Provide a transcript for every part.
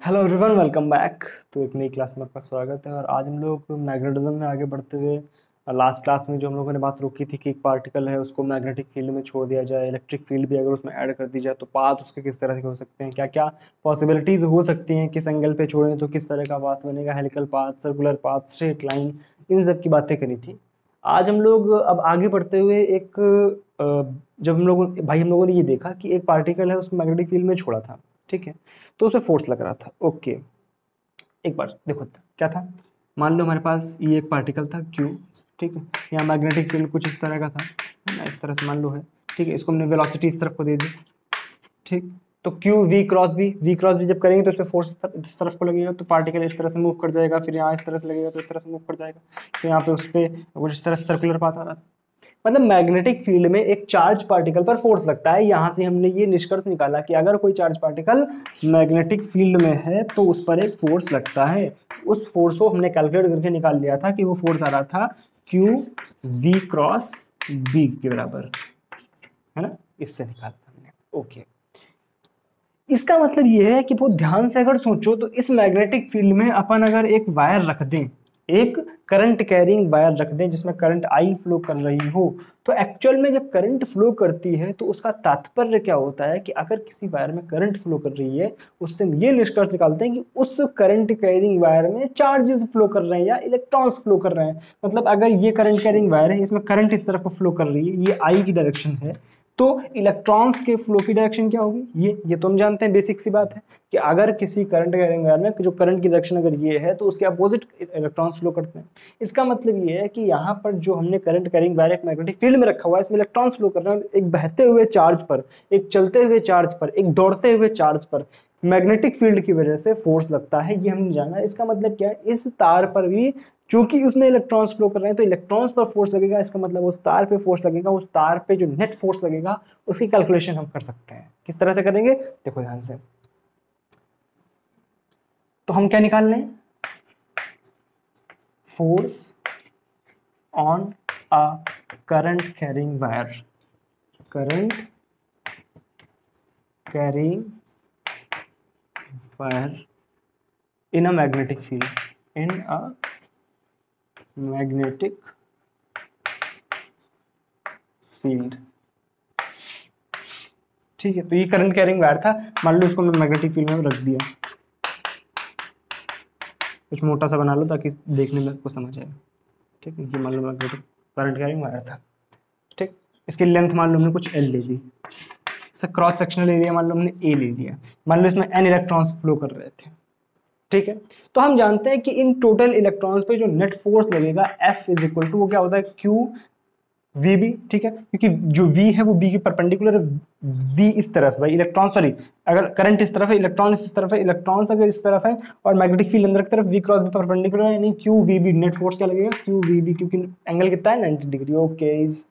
Hello everyone, welcome back. तो एक नई क्लास में आपका स्वागत है। और आज हम लोग मैग्नेटिज्म में आगे बढ़ते हुए लास्ट क्लास में जो हम लोगों ने बात रोकी थी कि एक पार्टिकल है उसको मैग्नेटिक फील्ड में छोड़ दिया जाए, इलेक्ट्रिक फील्ड भी अगर उसमें ऐड कर दी जाए तो पाथ उसके किस तरह के हो सकते हैं, क्या क्या पॉसिबिलिटीज हो सकती हैं, किस एंगल पे छोड़ें तो किस तरह का पाथ बनेगा, helical path, circular path, straight line, इन सब की बातें करी थी। आज हम लोग अब आगे बढ़ते हुए जब हम लोगों ने ये देखा कि एक पार्टिकल है उसको मैग्नेटिक फील्ड में छोड़ा था, ठीक है, तो उसमें फोर्स लग रहा था। ओके, एक बार देखो क्या था। मान लो हमारे पास ये एक पार्टिकल था क्यू, ठीक है। यहाँ मैग्नेटिक फील्ड कुछ इस तरह का था, है ना, इस तरह से मान लो है, ठीक है। इसको हमने वेलोसिटी इस तरफ को दे दी, ठीक। तो क्यू वी क्रॉस बी जब करेंगे तो उस पर फोर्स इस तरफ को लगेगा, तो पार्टिकल इस तरह से मूव कर जाएगा। फिर यहाँ इस तरह से लगेगा तो इस तरह से मूव कर जाएगा। तो यहाँ पे उस पर कुछ इस तरह से सर्कुलर पाथ आ रहा था। मतलब मैग्नेटिक फील्ड में एक चार्ज पार्टिकल पर फोर्स लगता है। यहां से हमने ये निष्कर्ष निकाला कि अगर कोई चार्ज पार्टिकल मैग्नेटिक फील्ड में है तो उस पर एक फोर्स लगता है। उस फोर्स को हमने कैलकुलेट करके निकाल लिया था कि वो फोर्स आ रहा था क्यू वी क्रॉस बी के बराबर, है ना। इससे निकाला था हमने। ओके, इसका मतलब ये है कि बहुत ध्यान से अगर सोचो तो इस मैग्नेटिक फील्ड में अपन अगर एक वायर रख दें, एक करंट कैरिंग वायर रख दें जिसमें करंट आई फ्लो कर रही हो, तो एक्चुअल में जब करंट फ्लो करती है तो उसका तात्पर्य क्या होता है कि अगर किसी वायर में करंट फ्लो कर रही है, उससे हम ये निष्कर्ष निकालते हैं कि उस करंट कैरिंग वायर में चार्जेस फ्लो कर रहे हैं या इलेक्ट्रॉन्स फ्लो कर रहे हैं। मतलब अगर ये करंट कैरिंग वायर है, इसमें करंट इस तरफ को फ्लो कर रही है, ये आई की डायरेक्शन है, तो इलेक्ट्रॉन्स के फ्लो की डायरेक्शन क्या होगी, ये तो हम जानते हैं, बेसिक सी बात है कि अगर किसी करंट कैरिंग वायर में जो करंट की डायरेक्शन अगर ये है तो उसके अपोजिट इलेक्ट्रॉन्स फ्लो करते हैं। इसका मतलब ये है कि यहाँ पर जो हमने करंट कैरिंग वायर एक मैग्नेटिक फील्ड में रखा हुआ है, इसमें इलेक्ट्रॉन्स फ्लो कर रहे हैं। एक बहते हुए चार्ज पर, एक चलते हुए चार्ज पर, एक दौड़ते हुए चार्ज पर मैग्नेटिक फील्ड की वजह से फोर्स लगता है, ये हमने जाना। इसका मतलब क्या है, इस तार पर भी चूंकि उसमें इलेक्ट्रॉन्स फ्लो कर रहे हैं तो इलेक्ट्रॉन्स पर फोर्स लगेगा। इसका मतलब उस तार पे फोर्स लगेगा, उस तार पे जो नेट फोर्स लगेगा उसकी कैलकुलेशन हम कर सकते हैं। किस तरह से करेंगे, देखो ध्यान से। तो हम क्या निकाल रहे हैं, force on a current carrying wire, current carrying wire in a magnetic field, in a magnetic field, ठीक है। तो ये करंट कैरिंग वायर था, मान लो इसको हमने मैग्नेटिक फील्ड में रख दिया। कुछ मोटा सा बना लो ताकि देखने में आपको समझ आए, ठीक है। ये मान लो मैग्नेटिक करंट कैरिंग वायर था, ठीक। इसकी लेंथ मान लो हमने कुछ एल ले ली, इसका क्रॉस सेक्शनल एरिया मान लो हमने ए ले लिया। मान लो इसमें एन इलेक्ट्रॉन्स फ्लो कर रहे थे, ठीक है। तो हम जानते हैं कि इन टोटल इलेक्ट्रॉन्स पे जो नेट फोर्स लगेगा एफ इज इक्वल टू, वो क्या होता है, क्यू वी बी, ठीक है। क्योंकि जो वी है वो बी के परपेंडिकुलर, वी इस तरफ भाई इलेक्ट्रॉन, सॉरी, अगर करंट इस तरफ है, इलेक्ट्रॉन इस तरफ है, इलेक्ट्रॉन्स अगर इस तरफ है और मैग्नेटिक फील्ड अंदर की तरफ, वी क्रॉस बी परपेंडिकुलर है, यानी q v B, net force क्या लगेगा, क्यू वी बी, क्योंकि एंगल कितना है 90 degree. Okay, is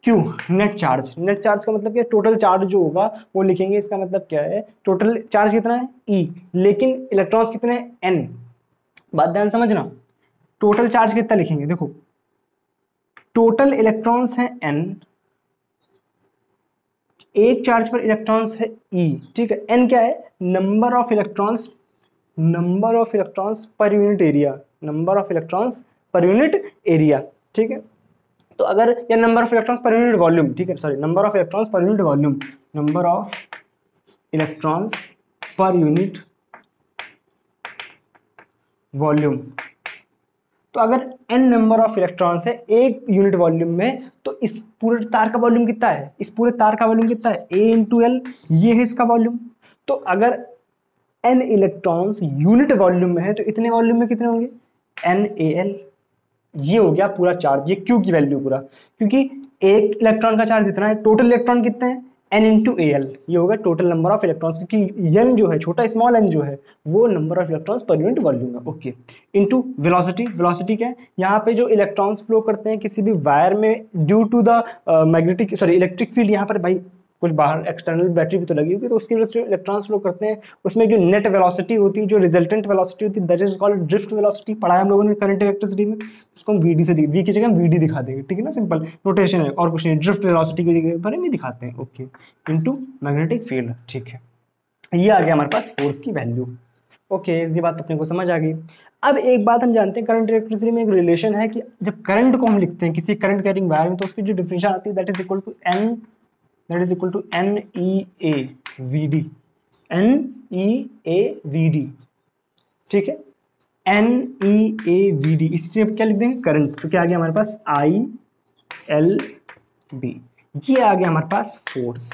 q net charge. Net charge का मतलब क्या है, टोटल चार्ज जो होगा वो लिखेंगे। इसका मतलब क्या है, टोटल चार्ज कितना है ई, लेकिन इलेक्ट्रॉन्स कितने हैं एन। बात ध्यान समझना, टोटल चार्ज कितना लिखेंगे, देखो टोटल इलेक्ट्रॉन्स हैं एन, एक चार्ज पर इलेक्ट्रॉन्स है ई, ठीक है। एन क्या है, number of electrons, number of electrons per unit area, number of electrons per unit area, ठीक है। तो अगर या number of electrons per unit volume, ठीक है, sorry, number of electrons per unit volume, number of electrons per unit volume. तो अगर n number of electrons है एक यूनिट वॉल्यूम में, तो इस पूरे तार का वॉल्यूम कितना है, इस पूरे तार का वॉल्यूम कितना है, a इंटू एल, ये है इसका वॉल्यूम। तो अगर n इलेक्ट्रॉन्स यूनिट वॉल्यूम में है तो इतने वॉल्यूम में कितने होंगे, NaL। ये हो गया पूरा चार्ज, ये Q की वैल्यू पूरा, क्योंकि एक इलेक्ट्रॉन का चार्ज इतना है, टोटल इलेक्ट्रॉन कितने हैं n इंटू AL, ये होगा टोटल नंबर ऑफ इलेक्ट्रॉन्स, क्योंकि n जो है छोटा स्मॉल n जो है वो number of electrons per unit volume है। Okay, into velocity. वेलोसिटी क्या है, यहाँ पे जो इलेक्ट्रॉन्स फ्लो करते हैं किसी भी वायर में due to the magnetic, sorry, electric field, यहाँ पर भाई कुछ बाहर एक्सटर्नल बैटरी भी तो लगी होगी, तो उसकी वजह से जो इलेक्ट्रॉन्स फ्लो करते हैं उसमें जो नेट वेलोसिटी होती है, जो रिजल्टेंट वेलोसिटी होती है, that is called drift velocity. पढ़ा है हम लोगों ने करंट इलेक्ट्रिसिटी में, उसको हम वीडी से वी की जगह हम वीडी दिखा देंगे, ठीक है ना, सिंपल नोटेशन है और कुछ नहीं, ड्रिफ्ट वेलोसिटी की जगह पर हम दिखाते हैं। ओके, इनटू मैग्नेटिक फील्ड, ठीक है। ये आ गया हमारे पास फोर्स की वैल्यू। ओके, ये बात अपने को समझ आ गई। अब एक बात हम जानते हैं, करंट इलेक्ट्रिसिटी में एक रिलेशन है कि जब करंट को हम लिखते हैं किसी करंट कैरिंग वायर में, तो उसकी जो डिफिनेशन आती है that is equal to N E A V D, N E A V D, ठीक है, N E A V D. इसी चीज क्या लिख देंगे, करंट, तो क्या आ गया हमारे पास आई एल बी, ये आ गया हमारे पास फोर्स।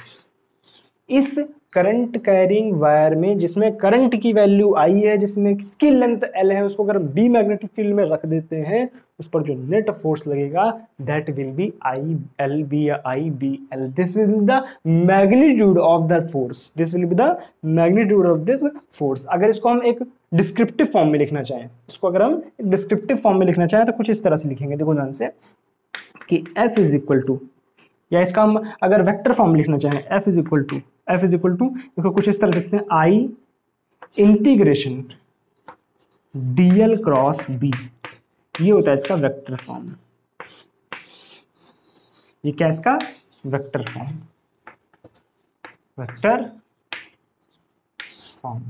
इस करंट कैरिंग वायर में जिसमें करंट की वैल्यू आई है, जिसमें इसकी लेंथ एल है, उसको अगर बी मैग्नेटिक फील्ड में रख देते हैं, उस पर जो नेट फोर्स लगेगा that will be I L B या I B L. This will be the magnitude of the force, this will be the magnitude of this force. अगर इसको हम एक डिस्क्रिप्टिव फॉर्म में लिखना चाहें, इसको अगर हम डिस्क्रिप्टिव फॉर्म में लिखना चाहें तो कुछ इस तरह से लिखेंगे, देखो ध्यान से, कि F इज इक्वल टू, या इसका हम अगर वेक्टर फॉर्म लिखना चाहें, F इज इक्वल टू इसको कुछ इस तरह लिखते हैं, आई इंटीग्रेशन डीएल क्रॉस बी, ये होता है इसका वेक्टर फॉर्म। ये क्या है इसका वेक्टर फॉर्म, वेक्टर फॉर्म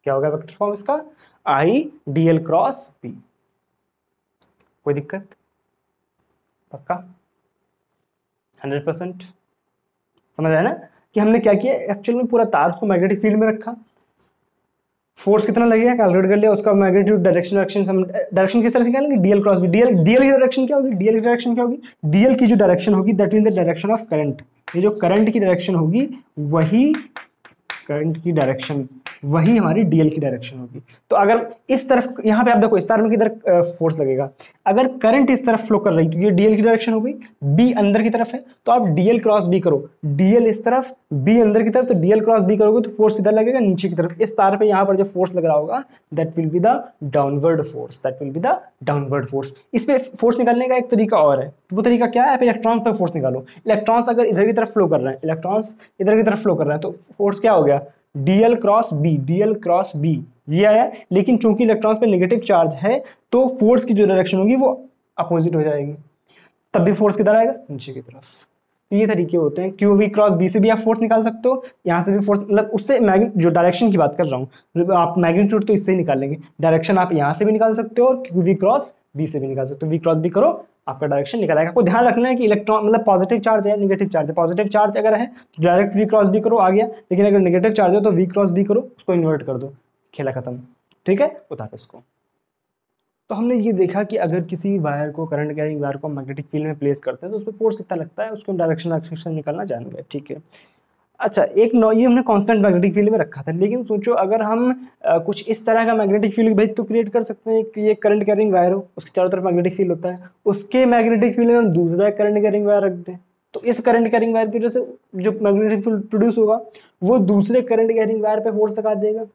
क्या होगा वेक्टर फॉर्म इसका, आई डीएल क्रॉस बी। कोई दिक्कत, पक्का 100% समझ आया ना कि हमने क्या किया, एक्चुअल में पूरा तार उसको मैग्नेटिक फील्ड में रखा, फोर्स कितना लगेगा कैलकुलेट कर लिया, उसका मैग्नीट्यूड डायरेक्शन किस तरह से निकालेंगे, डीएल क्रॉस बी। डीएल की डायरेक्शन क्या होगी, डीएल की जो डायरेक्शन होगी that will the direction of current. ये जो करंट की डायरेक्शन होगी वही हमारी डीएल की डायरेक्शन होगी। तो अगर इस तरफ, यहाँ पे आप देखो इस तार में किधर फोर्स लगेगा, अगर करंट इस तरफ फ्लो कर रही है तो ये डीएल की डायरेक्शन हो गई, बी अंदर की तरफ है तो आप डीएल क्रॉस बी करो, डीएल इस तरफ बी अंदर की तरफ, तो डीएल क्रॉस बी करोगे तो फोर्स किधर लगेगा, नीचे की तरफ। इस तार पे यहाँ पर जो फोर्स लग रहा होगा that will be the downward force, इस पे फोर्स निकालने का एक तरीका और है, वो तरीका क्या है, आप इलेक्ट्रॉन्स पर फोर्स निकालो। इलेक्ट्रॉन्स अगर इधर की तरफ फ्लो कर रहे हैं, तो फोर्स क्या हो गया, डीएल क्रॉस बी, ये आया। लेकिन चूंकि इलेक्ट्रॉन्स पे नेगेटिव चार्ज है तो फोर्स की जो डायरेक्शन होगी वो अपोजिट हो जाएगी, तब भी फोर्स किधर आएगा, नीचे की तरफ। ये तरीके होते हैं, क्यू वी क्रॉस बी से भी आप फोर्स निकाल सकते हो, यहाँ से भी फोर्स, मतलब उससे जो डायरेक्शन की बात कर रहा हूँ, मतलब आप मैग्नीट्यूड तो इससे ही निकालेंगे, डायरेक्शन आप यहाँ से भी निकाल सकते हो और क्यू वी क्रॉस बी से भी निकाल सकते हो। वी क्रॉस बी करो, आपका डायरेक्शन निकल आएगा। आपको ध्यान रखना है कि इलेक्ट्रॉन मतलब पॉजिटिव चार्ज है, नेगेटिव चार्ज है। पॉजिटिव चार्ज अगर है तो डायरेक्ट वी क्रॉस बी करो, आ गया। लेकिन अगर नेगेटिव चार्ज है तो वी क्रॉस बी करो, उसको इन्वर्ट कर दो, खेला खत्म। ठीक है, उतारो इसको। तो हमने ये देखा कि अगर किसी वायर को, करंट कैरिंग वायर को मैग्नेटिक फील्ड में प्लेस करते हैं तो उसमें फोर्स कितना लगता है, उसको डायरेक्शन निकालना जानेंगे। ठीक है, अच्छा, एक ये हमने कांस्टेंट मैग्नेटिक फील्ड में रखा था, लेकिन सोचो अगर हम कुछ इस तरह का मैग्नेटिक फील्ड भाई तो क्रिएट कर सकते हैं कि ये करंट कैरिंग वायर हो, उसके चारों तरफ मैग्नेटिक फील्ड होता है, उसके मैग्नेटिक फील्ड में हम दूसरा करंट कैरिंग वायर रख दें, तो इस करंट कैरिंग वायर की वजह से जो मैग्नेटिक फील्ड प्रोड्यूस होगा वो दूसरे करंट कैरिंग वायर पे फोर्स लगा देगा,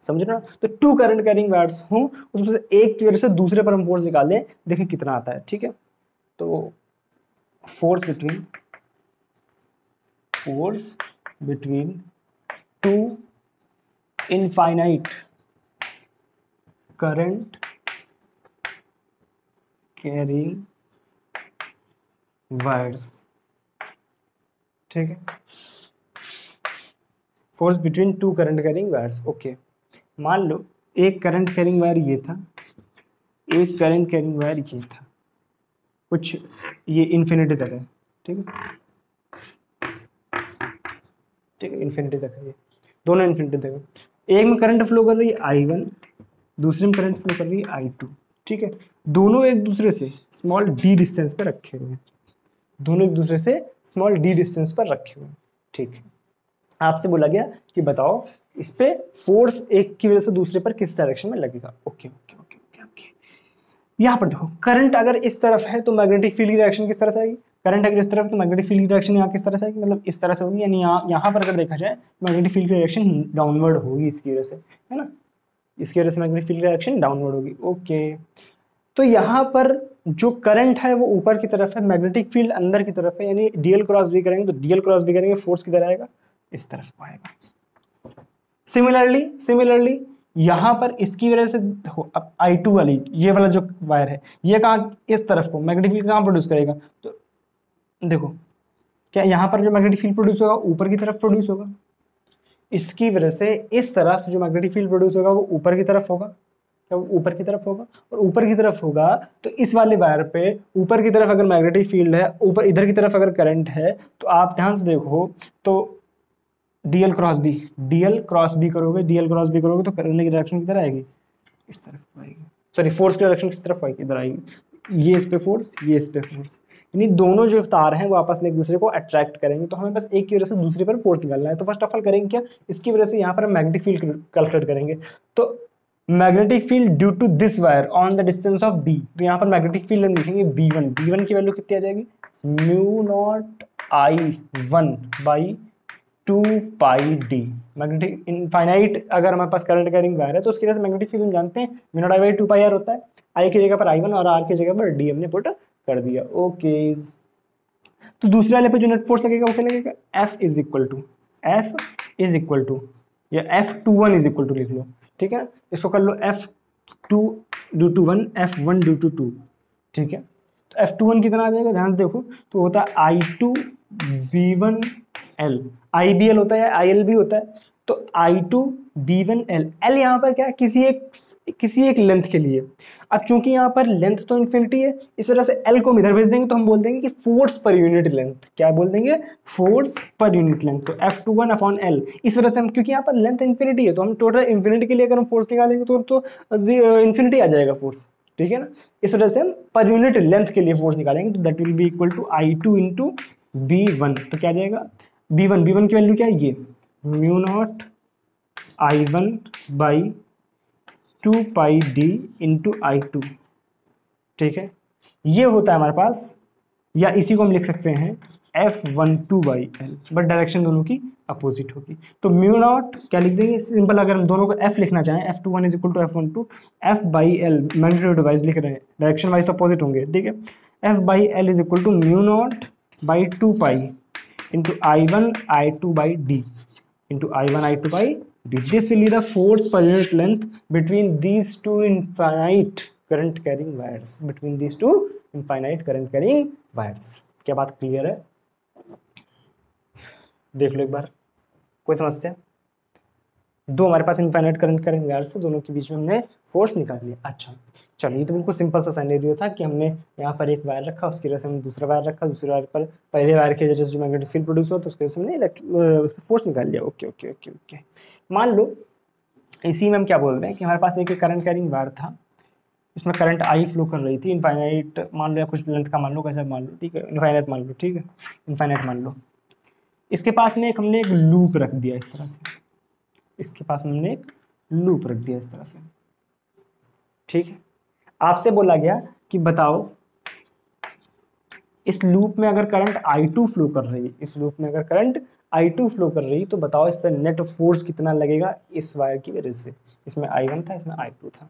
समझ रहे हो। तो टू करंट कैरिंग वायर्स हों, उसमें से एक की वजह से दूसरे पर हम फोर्स निकालें, देखें कितना आता है। ठीक है, तो force between two infinite current carrying wires. ठीक है, force between two current carrying wires. Okay, मान लो एक करंट कैरिंग वायर ये था, एक करंट कैरिंग वायर ये था, कुछ ये इन्फिनिटी तक है। ठीक है, इन्फिनिटी तक है, ये दोनों इन्फिनिटी तक है। एक में करंट फ्लो कर रही है I1, दूसरे में करंट फ्लो कर रही है I2। ठीक है, दोनों एक दूसरे से स्मॉल d डिस्टेंस पर रखे हुए हैं, ठीक है, आपसे बोला गया कि बताओ इस पे फोर्स एक की वजह से दूसरे पर किस डायरेक्शन में लगेगा। ओके, यहाँ पर देखो, करंट अगर इस तरफ है तो मैग्नेटिक फील्ड की डायरेक्शन किस तरह से आएगी, करंट अगर इस तरफ तो मैग्नेटिक फील्ड की डायरेक्शन यहाँ किस तरह से आएगी, मतलब इस तरह से होगी, यानी यहाँ पर अगर देखा जाए मैग्नेटिक फील्ड की डायरेक्शन डाउनवर्ड होगी इसकी वजह से, है ना, इसकी वजह से मैग्नेटिक फील्ड की डायरेक्शन डाउनवर्ड होगी। ओके, तो यहाँ पर जो करंट है वो ऊपर की तरफ है, मैग्नेटिक फील्ड अंदर की तरफ है, यानी डीएल क्रॉस बी करेंगे तो डीएल क्रॉस बी करेंगे, फोर्स किधर आएगा, इस तरफ को आएगा। सिमिलरली यहाँ पर इसकी वजह से देखो, अब I2 वाली ये वाला जो वायर है ये कहाँ, इस तरफ को मैग्नेटिक फील्ड कहाँ प्रोड्यूस करेगा, तो देखो क्या यहाँ पर जो मैग्नेटिक फील्ड प्रोड्यूस होगा ऊपर की तरफ प्रोड्यूस होगा, इसकी वजह से इस तरफ जो मैग्नेटिक फील्ड प्रोड्यूस होगा वो ऊपर की तरफ होगा, क्या वो ऊपर की तरफ होगा, और ऊपर की तरफ होगा तो इस वाले वायर पे ऊपर की तरफ अगर मैग्नेटिक फील्ड है, ऊपर इधर की तरफ अगर करंट है, तो आप ध्यान से देखो तो DL cross B, DL cross B करोगे, डीएल क्रॉस बी करोगे तो करंट की डायरेक्शन किधर आएगी, इस तरफ को आएगी, सॉरी फोर्स की डायरेक्शन किस तरफ आएगी, इधर आएगी। ये इस पे फोर्स, ये इस पे फोर्स, यानी दोनों जो तार हैं वो आपस में एक दूसरे को अट्रैक्ट करेंगे, तो हमें बस एक की वजह से दूसरे पर फोर्स निकालना है। तो फर्स्ट ऑफ ऑल करेंगे क्या, इसकी वजह से यहाँ पर हम मैग्नेटिक फील्ड कैलकुलेट करेंगे। तो magnetic field due to this wire on the distance of D, तो यहाँ पर मैग्नेटिक फील्ड हम लिखेंगे B1, B1 की वैल्यू कितनी आ जाएगी, mu naught I1 by 2 pi D. Magnetic infinite अगर हमारे पास करंट कैरिंग वायर है तो उसकी वजह से मैग्नेटिक फील्ड हम जानते हैं mu naught I by 2 pi R होता है। आई की जगह पर I1 और आर की जगह पर डी हमने पुट कर दिया। ओके, तो दूसरे वाले पे जो नेट फोर्स लगेगा वो क्या लगेगा, F इज इक्वल टू या F21 इज इक्वल टू लिख लो, ठीक है, इसको कर लो F2 due to 1, F1 due to 2, ठीक है। तो F21 कितना आ जाएगा, ध्यान से देखो, तो होता है I2 B1L, IBL होता है, IL भी होता है, तो I2 B1L, L यहाँ पर क्या है, किसी एक लेंथ के लिए। अब चूंकि यहाँ पर लेंथ तो इन्फिनिटी है, इस वजह से L को हम इधर भेज देंगे तो हम बोल देंगे कि फोर्स पर यूनिट लेंथ, क्या बोल देंगे, फोर्स पर यूनिट लेंथ। तो F21 अपॉन L, इस वजह से हम, क्योंकि यहाँ पर लेंथ इन्फिनिटी है तो हम टोटल इन्फिनिटी के लिए अगर हम फोर्स निकालेंगे तो इन्फिनिटी आ जाएगा फोर्स, ठीक है ना। इस वजह से हम पर यूनिट लेंथ के लिए फोर्स निकालेंगे, तो that will be equal to I2 into B1, तो क्या आ जाएगा, B1 की वैल्यू क्या है, ये mu naught I1 by 2 pi D into I2, ठीक है। ये होता है हमारे पास, या इसी को हम लिख सकते हैं F12 by L, but direction दोनों की अपोजिट होगी। तो म्यू नॉट क्या लिख देंगे, सिंपल, अगर हम दोनों को F लिखना चाहें, F21 is equal to F12, F by L magnitude wise लिख रहे हैं, डायरेक्शन वाइज तो अपोजिट होंगे, ठीक है। F बाई एल is equal to mu naught by 2 pi into I1 I2 by D into I1 I2 by D. This will be the force per unit length between these two infinite current carrying wires, between these two infinite current carrying wires. क्या बात clear है, देख लो एक बार, कोई समस्या, दो हमारे पास infinite current carrying wires है, दोनों के बीच में हमने फोर्स निकाल लिया। अच्छा चलिए, तो बिल्कुल सिंपल सा सिनेरियो था कि हमने यहाँ पर एक वायर रखा, उसकी वजह से हमने दूसरा वायर रखा, दूसरे वायर पर पहले वायर की वजह से जो मैग्नेटिक फील्ड प्रोड्यूस हुआ तो उसकी वजह से हमने उसका फोर्स निकाल लिया। ओके ओके ओके ओके, मान लो इसी में हम क्या बोल रहे हैं कि हमारे पास एक करंट कैरिंग वायर था, इसमें करंट आई फ्लो कर रही थी, इनफाइनाइट मान लो या कुछ लेंथ का मान लो, कैसे मान लो, ठीक है, इनफाइनाइट मान लो, ठीक है, इनफाइनाइट मान लो। इसके पास में हमने एक लूप रख दिया इस तरह से, इसके पास में हमने एक लूप रख दिया इस तरह से, ठीक है। आपसे बोला गया कि बताओ इस लूप में अगर करंट I2 फ्लो कर रही है, इस लूप में अगर करंट I2 फ्लो कर रही है, तो बताओ इस पर नेट फोर्स कितना लगेगा इस वायर की वजह से। इसमें I1 था, इसमें I2 था।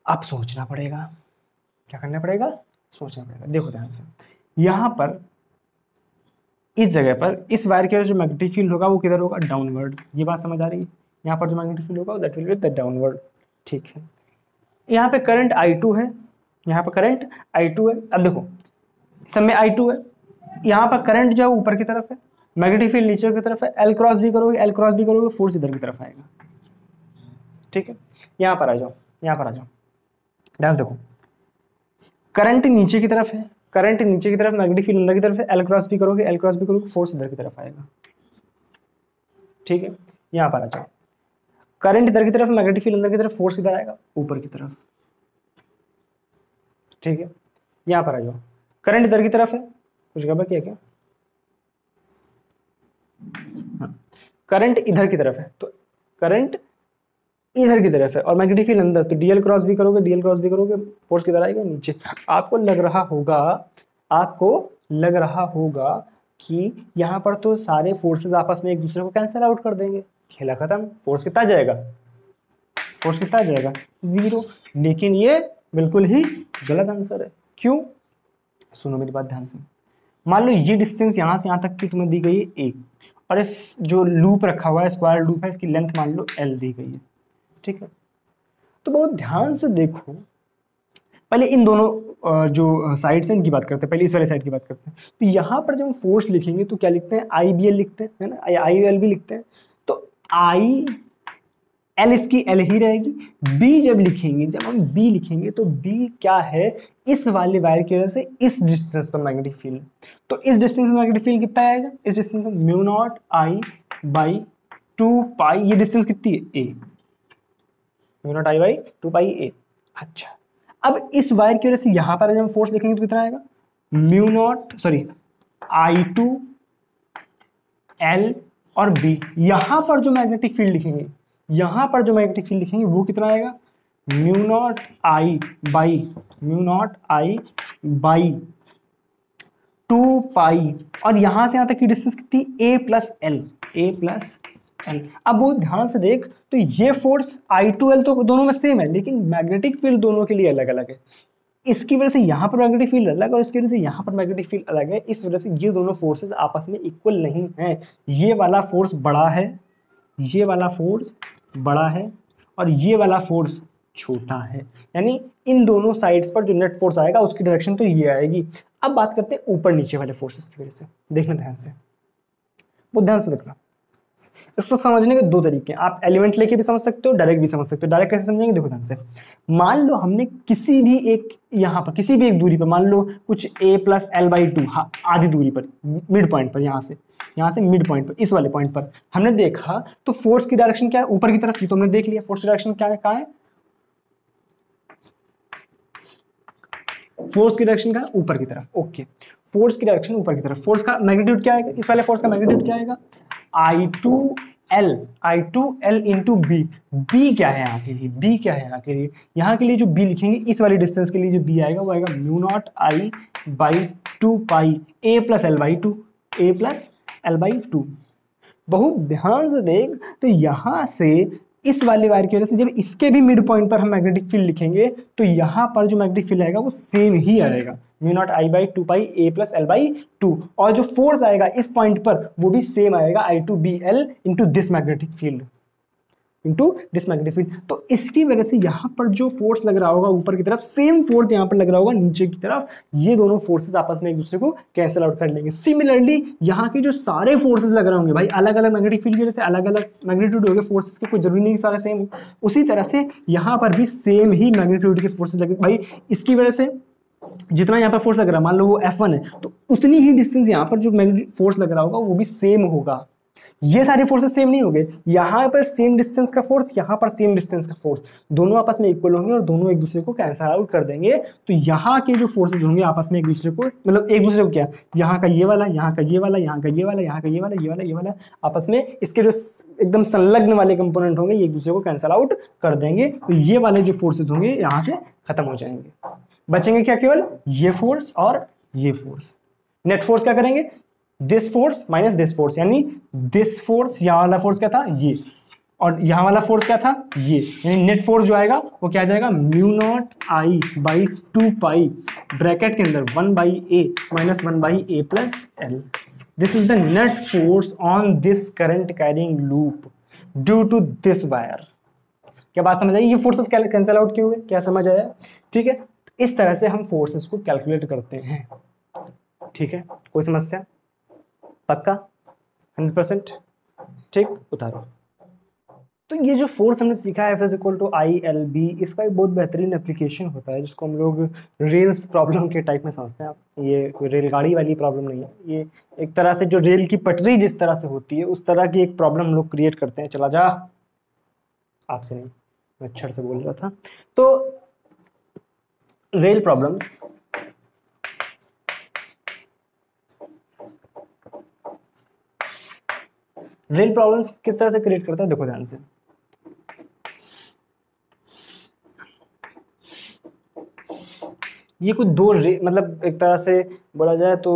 अब सोचना पड़ेगा, क्या करना पड़ेगा, सोचना पड़ेगा। देखो ध्यान से, यहां पर इस जगह पर इस वायर के जो मैग्नेटिक फील्ड होगा वो किधर होगा, डाउनवर्ड। ये बात समझ आ रही है, यहाँ पर जो मैग्नेटिक फील्ड होगा that will be the downward, ठीक है। यहाँ पे करंट I2 है, यहाँ पर करंट I2 है। अब देखो सब में I2 है, यहाँ पर करंट जो है ऊपर की तरफ है, मैग्नेटिक फील्ड नीचे की तरफ है, L क्रॉस बी करोगे, फोर्स इधर की तरफ आएगा, ठीक है। यहाँ पर आ जाओ, यहाँ पर आ जाओ, ध्यान से देखो, करंट नीचे की तरफ है, करंट नीचे की तरफ, मैग्नेटिक फील्ड अंदर की तरफ है, L क्रॉस बी करोगे, फोर्स इधर की तरफ आएगा, ठीक है। यहाँ पर आ जाओ, करंट इधर की तरफ, मैग्नेटिक फील्ड अंदर की तरफ, फोर्स इधर आएगा ऊपर की तरफ, ठीक है। यहाँ पर आ जाओ, करंट इधर की तरफ है, कुछ गड़बड़ किया क्या, हाँ, करंट इधर की तरफ है, तो करंट इधर की तरफ है और मैग्नेटिक फील्ड अंदर, तो डीएल क्रॉस भी करोगे, फोर्स किधर आएगा, नीचे। आपको लग रहा होगा कि यहाँ पर तो सारे फोर्सेस आपस में एक दूसरे को कैंसिल आउट कर देंगे, खेला खत्म, फोर्स कितना आ जाएगा, 0। लेकिन ये बिल्कुल ही गलत आंसर है। क्यों, सुनो मेरी बात ध्यान से। मान लो ये डिस्टेंस यहाँ से यहाँ तक की तुम्हें दी गई है a, और इस जो लूप रखा हुआ है, स्क्वायर लूप है, इसकी लेंथ मान लो L दी गई है, ठीक है। तो बहुत ध्यान से देखो, पहले इन दोनों जो साइड्स हैं इनकी बात करते हैं, पहले इस वाले साइड की बात करते हैं। तो यहाँ पर जब हम फोर्स लिखेंगे तो क्या लिखते हैं, आई बी एल लिखते हैं, है ना, आई एल भी लिखते हैं। तो आई एल इसकी एल ही रहेगी। बी जब लिखेंगे, जब हम बी लिखेंगे तो बी क्या है, इस वाले वायर की वजह से इस डिस्टेंस पर मैग्नेटिक फील्ड। तो इस डिस्टेंस में मैग्नेटिक फील्ड कितना आएगा, इस डिस्टेंस में म्यू नॉट आई बाई 2 पाई, ये डिस्टेंस कितनी है, ए, म्यू नॉट आई बाई 2 पाई ए। अच्छा, अब इस वायर की वजह से यहां पर जब हम फोर्स लिखेंगे तो कितना आएगा, mu naught sorry I two L और बी। यहां पर जो मैग्नेटिक फील्ड लिखेंगे, यहां पर जो मैग्नेटिक फील्ड लिखेंगे वो कितना आएगा, म्यू नॉट आई बाई 2 पाई, और यहां से यहां तक की डिस्टेंस कितनी, ए प्लस एल। अब वो ध्यान से देख, तो ये फोर्स आई टू एल तो दोनों में सेम है, लेकिन मैग्नेटिक फील्ड दोनों के लिए अलग अलग है। इसकी वजह से यहाँ पर मैग्नेटिक फील्ड अलग और इसकी वजह से यहाँ पर मैग्नेटिक फील्ड अलग है। इस वजह से ये दोनों फोर्सेस आपस में इक्वल नहीं है। ये वाला फोर्स बड़ा है, ये वाला फोर्स बड़ा है, और ये वाला फोर्स छोटा है। यानी इन दोनों साइड्स पर जो नेट फोर्स आएगा उसकी डायरेक्शन तो ये आएगी। अब बात करते हैं ऊपर नीचे वाले फोर्सेस की वजह से। देखना ध्यान से, वो ध्यान से देखना। इसको समझने के दो तरीके हैं, आप एलिमेंट लेके भी समझ सकते हो, डायरेक्ट भी समझ सकते हो। डायरेक्ट कैसे समझेंगे, देखो ध्यान से। मान लो हमने किसी भी एक, यहाँ पर किसी भी एक दूरी पर, मान लो कुछ a प्लस एल बाई 2, आधी दूरी पर, मिड पॉइंट पर, यहाँ से मिड पॉइंट पर, इस वाले पॉइंट पर हमने देखा, तो फोर्स की डायरेक्शन क्या है, ऊपर की तरफ। ये तो हमने देख लिया फोर्स की डायरेक्शन क्या है, कहाँ है, फोर्स की डायरेक्शन का ऊपर की तरफ। ओके, फोर्स की डायरेक्शन ऊपर की तरफ। फोर्स का मैग्नीट्यूड क्या आएगा, इस वाले फोर्स का मैग्नीट्यूड क्या आएगा, I two L into B. B क्या है यहाँ के लिए, बी क्या है यहाँ के लिए, यहाँ के लिए जो बी लिखेंगे, इस वाली डिस्टेंस के लिए जो बी आएगा वो आएगा mu naught I by 2 pi A plus L by 2, A plus L by 2। बहुत ध्यान से देख, तो यहाँ से इस वाले वायर की वजह से जब इसके भी मिड पॉइंट पर हम मैग्नेटिक फील्ड लिखेंगे तो यहाँ पर जो मैग्नेटिक फील्ड आएगा वो सेम ही आएगा, mu naught I by 2 pi A plus L by 2। और जो फोर्स आएगा इस पॉइंट पर वो भी सेम आएगा, I two B L into this magnetic field, तो इसकी वजह से यहाँ पर जो फोर्स लग रहा होगा ऊपर की तरफ, सेम फोर्स यहाँ पर लग रहा होगा नीचे की तरफ। ये दोनों फोर्सेस आपस में एक दूसरे को कैंसिल आउट कर लेंगे। सिमिलरली यहाँ के जो सारे फोर्सेस लग रहे होंगे भाई, अलग अलग मैग्नेटिक फील्ड की वजह से अलग अलग मैग्नीट्यूड हो गए फोर्सेस के, कोई जरूरी नहीं सारे सेम हो। उसी तरह से यहाँ पर भी सेम ही मैग्नीट्यूड के फोर्सेस लगे भाई। इसकी वजह से जितना यहाँ पर फोर्स लग रहा है, मान लो वो F1 है, तो उतनी ही डिस्टेंस यहाँ पर जो मैग्नेटिक फोर्स लग रहा होगा वो भी सेम होगा। ये सारे फोर्सेस सेम नहीं होंगे, यहाँ पर सेम डिस्टेंस का फोर्स, यहाँ पर सेम डिस्टेंस का फोर्स, दोनों आपस में इक्वल होंगे और दोनों एक दूसरे को कैंसिल आउट कर देंगे। तो यहाँ के जो फोर्सेस होंगे आपस में एक दूसरे को, मतलब एक दूसरे को क्या, यहाँ का ये वाला, यहाँ का ये वाला, यहाँ का ये वाला, यहाँ का ये वाला, ये वाला आपस में इसके जो एकदम संलग्न वाले कंपोनेंट होंगे ये एक दूसरे को कैंसिल आउट कर देंगे। तो ये वाले जो फोर्सेज होंगे यहाँ से खत्म हो जाएंगे, बचेंगे क्या, केवल ये फोर्स और ये फोर्स। नेट फोर्स क्या करेंगे, this force minus this force, यानी दिस फोर्स, यहाँ वाला फोर्स क्या था ये, और यहाँ वाला फोर्स क्या था ये, यानी नेट फोर्स जो आएगा वो क्या आ जाएगा, mu naught I by 2 pi bracket के अंदर 1 by A minus 1 by A plus L. This is the net force on this current carrying loop due to this wire. क्या बात समझ आई, ये फोर्सेस कैंसिल आउट क्यों हुए, क्या समझ आया, ठीक है। इस तरह से हम फोर्सेस को कैलकुलेट करते हैं, ठीक है। कोई समस्या, पक्का 100%, ठीक, उतारो। तो ये जो फोर्स हमने सीखा है F is equal to I L B, इसका एक बहुत बेहतरीन एप्लीकेशन होता है जिसको हम लोग रेल्स प्रॉब्लम के टाइप में समझते हैं। ये कोई रेलगाड़ी वाली प्रॉब्लम नहीं है, ये एक तरह से जो रेल की पटरी जिस तरह से होती है उस तरह की एक प्रॉब्लम हम लोग क्रिएट करते हैं। चला जा, आपसे नहीं, मैं अक्षर से बोल रहा था। तो रेल प्रॉब्लम्स, रेल प्रॉब्लम्स किस तरह से क्रिएट करता है, देखो ध्यान से। ये कुछ दो मतलब एक तरह से बोला जाए तो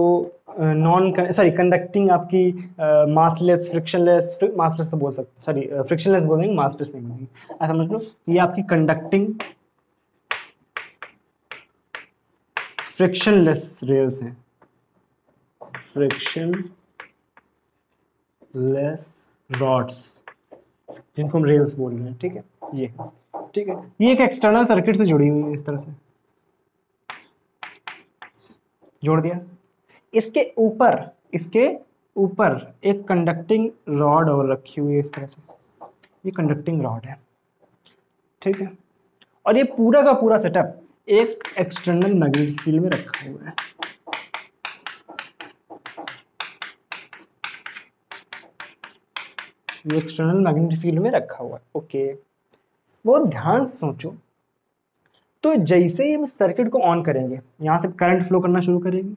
कंडक्टिंग आपकी मासलेस, फ्रिक्शनलेस, मासलेस तो बोल सकते, सॉरी फ्रिक्शनलेस बोलेंगे, मासलेस नहीं बोलेंगे, ऐसा समझ लो। ये आपकी कंडक्टिंग फ्रिक्शनलेस रेल्स हैं, फ्रिक्शनलेस रॉड्स, जिनको हम रेल्स बोल रहे हैं, ठीक है। ये ठीक है, ये एक एक्सटर्नल सर्किट से जुड़ी हुई है इस तरह से, जोड़ दिया। इसके ऊपर एक कंडक्टिंग रॉड और रखी हुई है इस तरह से, ये कंडक्टिंग रॉड है, ठीक है। और ये पूरा का पूरा सेटअप एक एक्सटर्नल मैग्नेटिक फील्ड में रखा हुआ है। ये एक्सटर्नल मैग्नेटिक फील्ड में रखा हुआ है, ओके। बहुत ध्यान से सोचो, तो जैसे ही हम सर्किट को ऑन करेंगे, यहां से करंट फ्लो करना शुरू करेगी,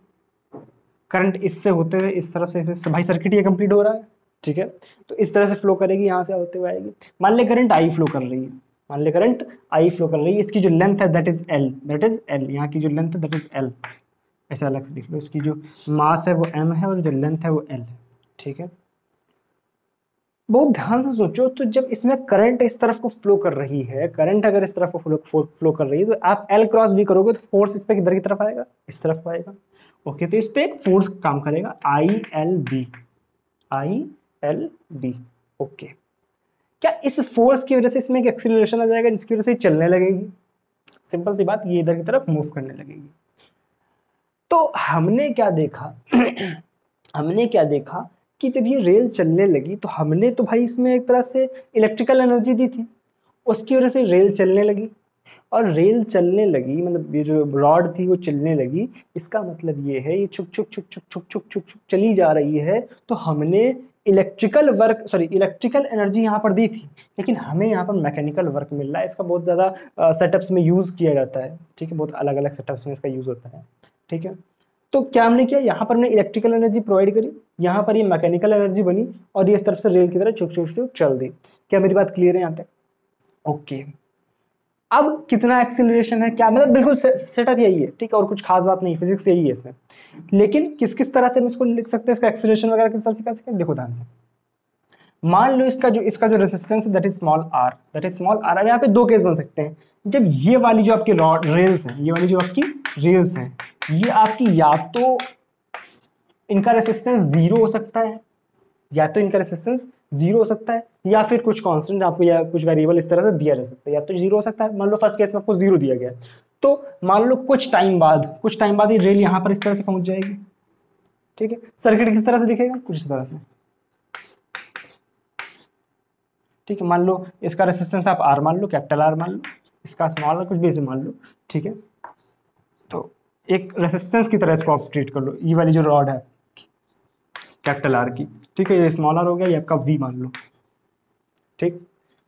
करंट इससे होते हुए इस तरफ से इसे, भाई सर्किट ये कंप्लीट हो रहा है, ठीक है। तो इस तरह से फ्लो करेगी, यहाँ से होते हुए आएगी। मान ले करंट आई फ्लो कर रही है, मान ले करंट आई फ्लो कर रही है, इसकी जो लेंथ है दैट इज एल, यहाँ की जो लेंथ है दैट इज एल, ऐसा अलग से लिख लो। इसकी जो मास है वो एम है और जो लेंथ है वो एल है, ठीक है। बहुत ध्यान से सोचो, तो जब इसमें करंट इस तरफ को फ्लो कर रही है, करंट अगर इस तरफ को फ्लो कर रही है, तो आप एल क्रॉस बी करोगे तो फोर्स इस पे किधर की तरफ आएगा, इस तरफ आएगा, ओके। तो इस पे एक फोर्स काम करेगा, आई एल बी, ओके। क्या इस फोर्स की वजह से इसमें एक एक्सीलरेशन आ जाएगा जिसकी वजह से चलने लगेगी? सिंपल सी बात, ये इधर की तरफ मूव करने लगेगी। तो हमने क्या देखा हमने क्या देखा कि जब ये रेल चलने लगी तो हमने तो भाई इसमें एक तरह से इलेक्ट्रिकल एनर्जी दी थी, उसकी वजह से रेल चलने लगी। और रेल चलने लगी मतलब ये जो रॉड थी वो चलने लगी, इसका मतलब ये है ये छुक छुक छुक छुक छुक छुक छुक छुक चली जा रही है। तो हमने इलेक्ट्रिकल एनर्जी यहाँ पर दी थी, लेकिन हमें यहाँ पर मैकेनिकल वर्क मिल रहा है। इसका बहुत ज़्यादा सेटअप्स में यूज़ किया जाता है, ठीक है, बहुत अलग अलग सेटअप्स में इसका यूज़ होता है, ठीक है। तो क्या हमने किया, यहाँ पर हमने इलेक्ट्रिकल एनर्जी प्रोवाइड करी, यहाँ पर ये मैकेनिकल एनर्जी बनी, और ये इस तरफ से रेल की तरह छुक छुक छुक चल दी। क्या मेरी बात क्लियर है यहाँ तक? ओके। अब कितना एक्सीलरेशन है, क्या मतलब बिल्कुल सेटअप यही है, ठीक है, और कुछ खास बात नहीं, फिजिक्स यही है इसमें। लेकिन किस किस तरह से हम इसको लिख सकते हैं, इसका एक्सीलरेशन वगैरह किस तरह से कर सकते हैं, देखो ध्यान से। मान लो इसका जो रेजिस्टेंस है दैट इज स्मॉल आर। अब यहाँ पे दो केस बन सकते हैं। जब ये वाली जो आपकी रेल्स हैं, ये वाली जो आपकी रेल्स हैं, ये आपकी या तो इनका रेजिस्टेंस जीरो हो सकता है, या तो इनका रेजिस्टेंस जीरो हो सकता है, या फिर कुछ कांस्टेंट आपको या कुछ वेरिएबल इस तरह से दिया जा सकता है, या तो जीरो हो सकता है। मान लो फर्स्ट केस में आपको जीरो दिया गया, तो मान लो कुछ टाइम बाद ये रेल यहाँ पर इस तरह से पहुंच जाएगी, ठीक है। सर्किट किस तरह से दिखेगा, कुछ इस तरह से, ठीक है। मान लो इसका रेजिस्टेंस आप आर मान लो, कैपिटल आर मान लो, इसका स्मॉल आर कुछ भी ऐसे मान लो, ठीक है। तो एक रेजिस्टेंस की तरह इसको आप ट्रीट कर लो, ये वाली जो रॉड है कैपिटल आर की, ठीक है, ये स्मॉल आर हो गया, ये आपका वी मान लो, ठीक।